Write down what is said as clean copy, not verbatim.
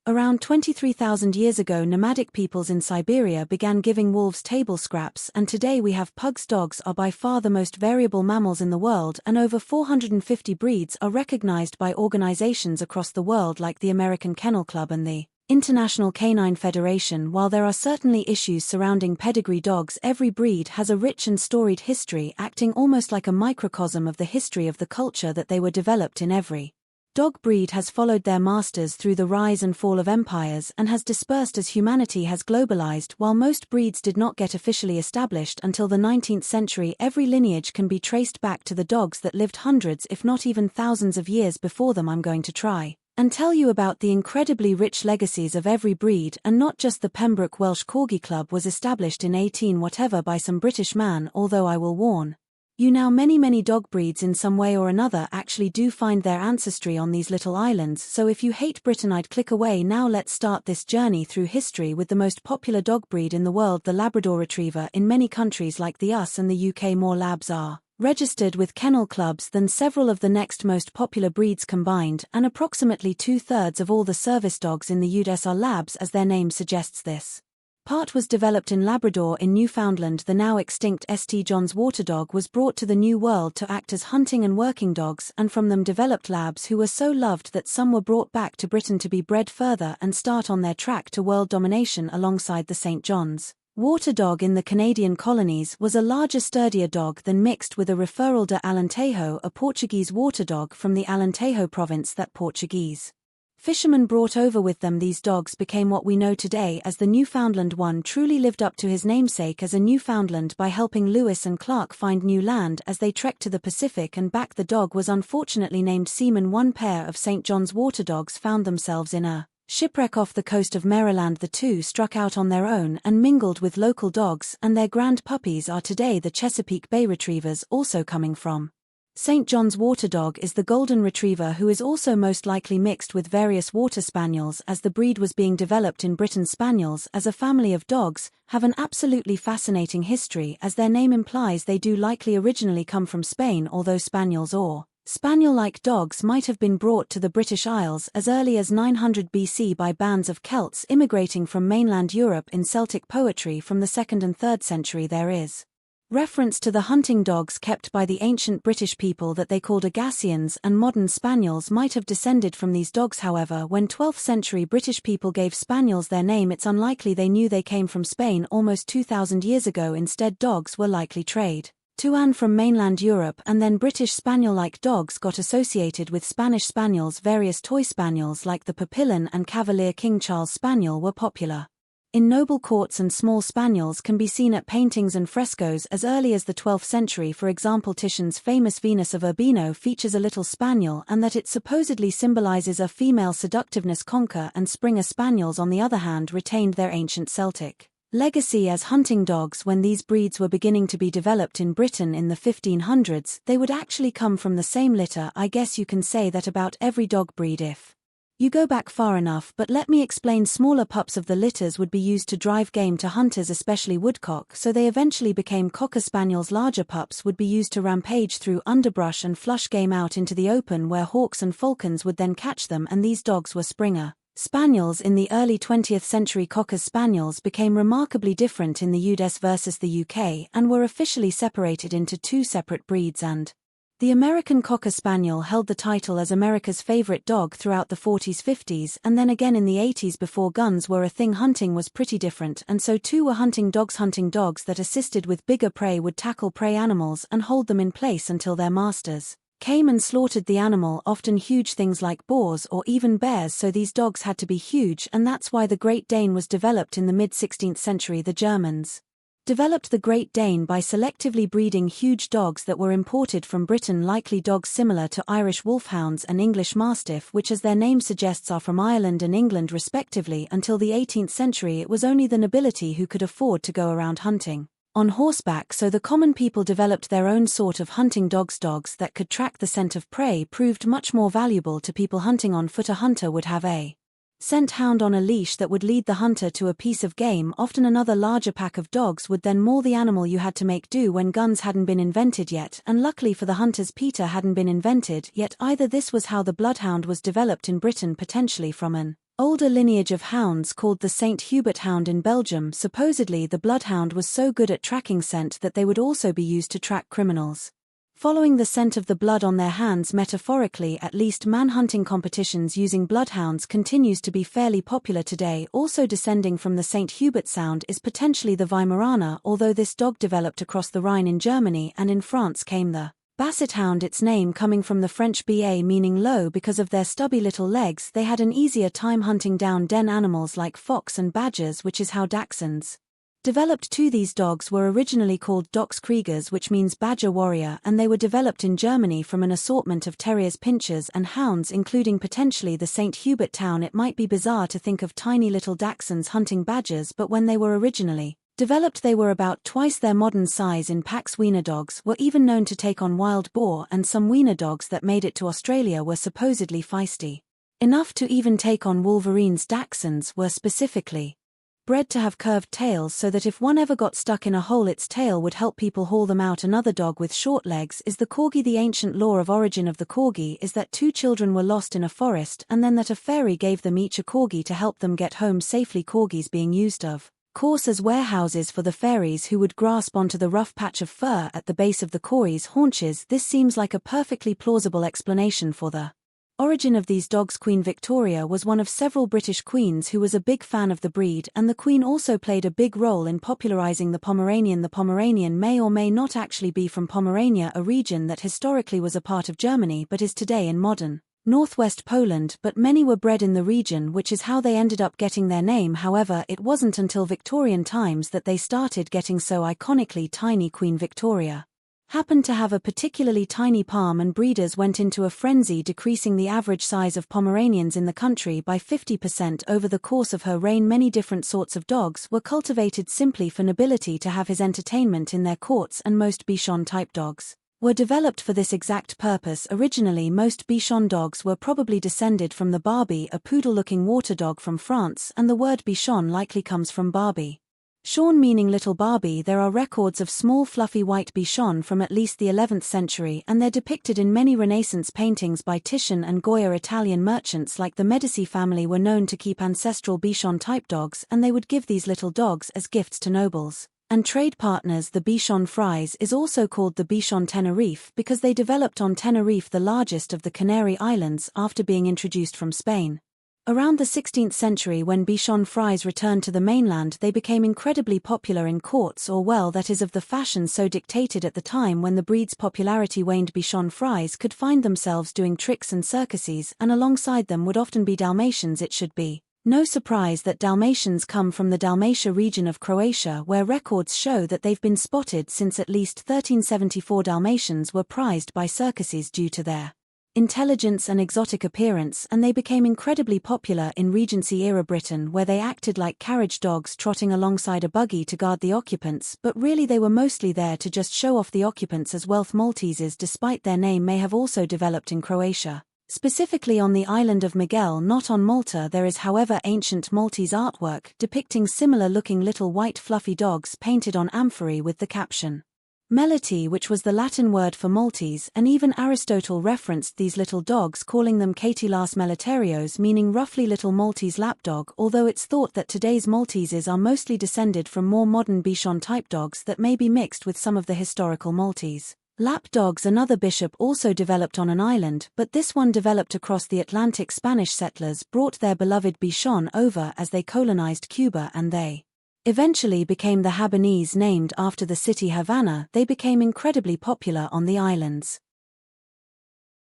Around 23,000 years ago, nomadic peoples in Siberia began giving wolves table scraps, and today we have pugs. Dogs are by far the most variable mammals in the world, and over 450 breeds are recognized by organizations across the world like the American Kennel Club and the International Canine Federation. While there are certainly issues surrounding pedigree dogs, every breed has a rich and storied history, acting almost like a microcosm of the history of the culture that they were developed in. Every dog breed has followed their masters through the rise and fall of empires and has dispersed as humanity has globalized. While most breeds did not get officially established until the 19th century, every lineage can be traced back to the dogs that lived hundreds if not even thousands of years before them. I'm going to try and tell you about the incredibly rich legacies of every breed, and not just the Pembroke Welsh Corgi Club was established in 18 whatever by some British man, although I will warn you now, many dog breeds in some way or another actually do find their ancestry on these little islands. So if you hate Britain, I'd click away now. Let's start this journey through history with the most popular dog breed in the world, the Labrador Retriever. In many countries like the US and the UK, more labs are registered with kennel clubs than several of the next most popular breeds combined, and approximately 2/3 of all the service dogs in the US are labs, as their name suggests. This part was developed in Labrador in Newfoundland. The now extinct St. John's Water Dog was brought to the New World to act as hunting and working dogs, and from them developed labs who were so loved that some were brought back to Britain to be bred further and start on their track to world domination. Alongside the St. John's Water Dog in the Canadian colonies was a larger, sturdier dog than mixed with a Referral de Alentejo, a Portuguese water dog from the Alentejo province that Portuguese fishermen brought over with them. These dogs became what we know today as the Newfoundland. One truly lived up to his namesake as a Newfoundland by helping Lewis and Clark find new land as they trekked to the Pacific and back. The dog was unfortunately named Seaman. One pair of St. John's Water Dogs found themselves in a shipwreck off the coast of Maryland. The two struck out on their own and mingled with local dogs, and their grand puppies are today the Chesapeake Bay Retrievers. Also coming from St. John's Water Dog is the Golden Retriever, who is also most likely mixed with various Water Spaniels as the breed was being developed in Britain. Spaniels, as a family of dogs, have an absolutely fascinating history. As their name implies, they do likely originally come from Spain, although Spaniels or Spaniel-like dogs might have been brought to the British Isles as early as 900 BC by bands of Celts immigrating from mainland Europe. In Celtic poetry from the 2nd and 3rd century, there is reference to the hunting dogs kept by the ancient British people that they called Agassians, and modern Spaniels might have descended from these dogs. However, when 12th century British people gave Spaniels their name, it's unlikely they knew they came from Spain almost 2,000 years ago. Instead, dogs were likely trade to and from mainland Europe, and then British Spaniel-like dogs got associated with Spanish Spaniels. Various toy spaniels like the Papillon and Cavalier King Charles Spaniel were popular in noble courts, and small spaniels can be seen at paintings and frescoes as early as the 12th century. For example, Titian's famous Venus of Urbino features a little spaniel, and that it supposedly symbolizes a female seductiveness. Conker and Springer Spaniels, on the other hand, retained their ancient Celtic legacy as hunting dogs. When these breeds were beginning to be developed in Britain in the 1500s, they would actually come from the same litter. I guess you can say that about every dog breed if you go back far enough, but let me explain. Smaller pups of the litters would be used to drive game to hunters, especially woodcock, so they eventually became Cocker Spaniels. Larger pups would be used to rampage through underbrush and flush game out into the open, where hawks and falcons would then catch them, and these dogs were Springer Spaniels. In the early 20th century, Cocker Spaniels became remarkably different in the US versus the UK and were officially separated into two separate breeds, and the American Cocker Spaniel held the title as America's favorite dog throughout the 40s, 50s, and then again in the 80s. Before guns were a thing, hunting was pretty different, and so too were hunting dogs. Hunting dogs that assisted with bigger prey would tackle prey animals and hold them in place until their masters came and slaughtered the animal, often huge things like boars or even bears. So these dogs had to be huge, and that's why the Great Dane was developed in the mid-16th century. The Germans developed the Great Dane by selectively breeding huge dogs that were imported from Britain, likely dogs similar to Irish Wolfhounds and English Mastiff, which, as their name suggests, are from Ireland and England respectively. Until the 18th century, it was only the nobility who could afford to go around hunting on horseback, so the common people developed their own sort of hunting dogs. Dogs that could track the scent of prey proved much more valuable to people hunting on foot. A hunter would have a scent hound on a leash that would lead the hunter to a piece of game. Often another larger pack of dogs would then maul the animal. You had to make do when guns hadn't been invented yet, and luckily for the hunters, Peter hadn't been invented yet either. This was how the bloodhound was developed in Britain, potentially from an older lineage of hounds called the St. Hubert hound in Belgium. Supposedly the bloodhound was so good at tracking scent that they would also be used to track criminals. Following the scent of the blood on their hands metaphorically, at least manhunting competitions using bloodhounds continues to be fairly popular today. Also descending from the St. Hubert sound is potentially the Weimaraner, although this dog developed across the Rhine in Germany, and in France came the Basset hound, its name coming from the French ba meaning low. Because of their stubby little legs, they had an easier time hunting down den animals like fox and badgers, which is how Dachshunds developed too. These dogs were originally called Dachskriegers, which means badger warrior, and they were developed in Germany from an assortment of terriers, pinschers, and hounds, including potentially the St. Hubert town. It might be bizarre to think of tiny little Dachshunds hunting badgers, but when they were originally developed they were about twice their modern size in packs. Wiener dogs were even known to take on wild boar, and some wiener dogs that made it to Australia were supposedly feisty enough to even take on wolverines. Dachshunds were specifically bred to have curved tails so that if one ever got stuck in a hole its tail would help people haul them out. Another dog with short legs is the corgi. The ancient lore of origin of the corgi is that two children were lost in a forest and then that a fairy gave them each a corgi to help them get home safely. Corgis being used of course as warehouses for the fairies who would grasp onto the rough patch of fur at the base of the corgi's haunches. This seems like a perfectly plausible explanation for the origin of these dogs. Queen Victoria was one of several British queens who was a big fan of the breed, and the Queen also played a big role in popularizing the Pomeranian. The Pomeranian may or may not actually be from Pomerania, a region that historically was a part of Germany but is today in modern northwest Poland, but many were bred in the region, which is how they ended up getting their name. However, it wasn't until Victorian times that they started getting so iconically tiny. Queen Victoria happened to have a particularly tiny palm, and breeders went into a frenzy, decreasing the average size of Pomeranians in the country by 50% over the course of her reign. Many different sorts of dogs were cultivated simply for nobility to have his entertainment in their courts, and most Bichon-type dogs were developed for this exact purpose. Originally, most Bichon dogs were probably descended from the Barbie, a poodle-looking water dog from France, and the word Bichon likely comes from Barbie Sean, meaning little Barbie. There are records of small fluffy white Bichon from at least the 11th century, and they're depicted in many Renaissance paintings by Titian and Goya. Italian merchants like the Medici family were known to keep ancestral Bichon-type dogs, and they would give these little dogs as gifts to nobles and trade partners. The Bichon Frise is also called the Bichon Tenerife because they developed on Tenerife, the largest of the Canary Islands, after being introduced from Spain. Around the 16th century, when Bichon Frise returned to the mainland, they became incredibly popular in courts, or well, that is of the fashion so dictated at the time. When the breed's popularity waned, Bichon Frise could find themselves doing tricks and circuses, and alongside them would often be Dalmatians. It should be no surprise that Dalmatians come from the Dalmatia region of Croatia, where records show that they've been spotted since at least 1374. Dalmatians were prized by circuses due to their intelligence and exotic appearance, and they became incredibly popular in Regency-era Britain, where they acted like carriage dogs trotting alongside a buggy to guard the occupants, but really they were mostly there to just show off the occupants as wealth. Malteses, despite their name, may have also developed in Croatia, specifically on the island of Miguel, not on Malta. There is, however, ancient Maltese artwork depicting similar-looking little white fluffy dogs painted on amphorae with the caption Melite, which was the Latin word for Maltese, and even Aristotle referenced these little dogs, calling them Catilas Meliterios, meaning roughly little Maltese lapdog, although it's thought that today's Malteses are mostly descended from more modern Bichon-type dogs that may be mixed with some of the historical Maltese lap dogs. Another bishop also developed on an island, but this one developed across the Atlantic. Spanish settlers brought their beloved Bichon over as they colonized Cuba, and they eventually became the Habanese, named after the city Havana. They became incredibly popular on the islands.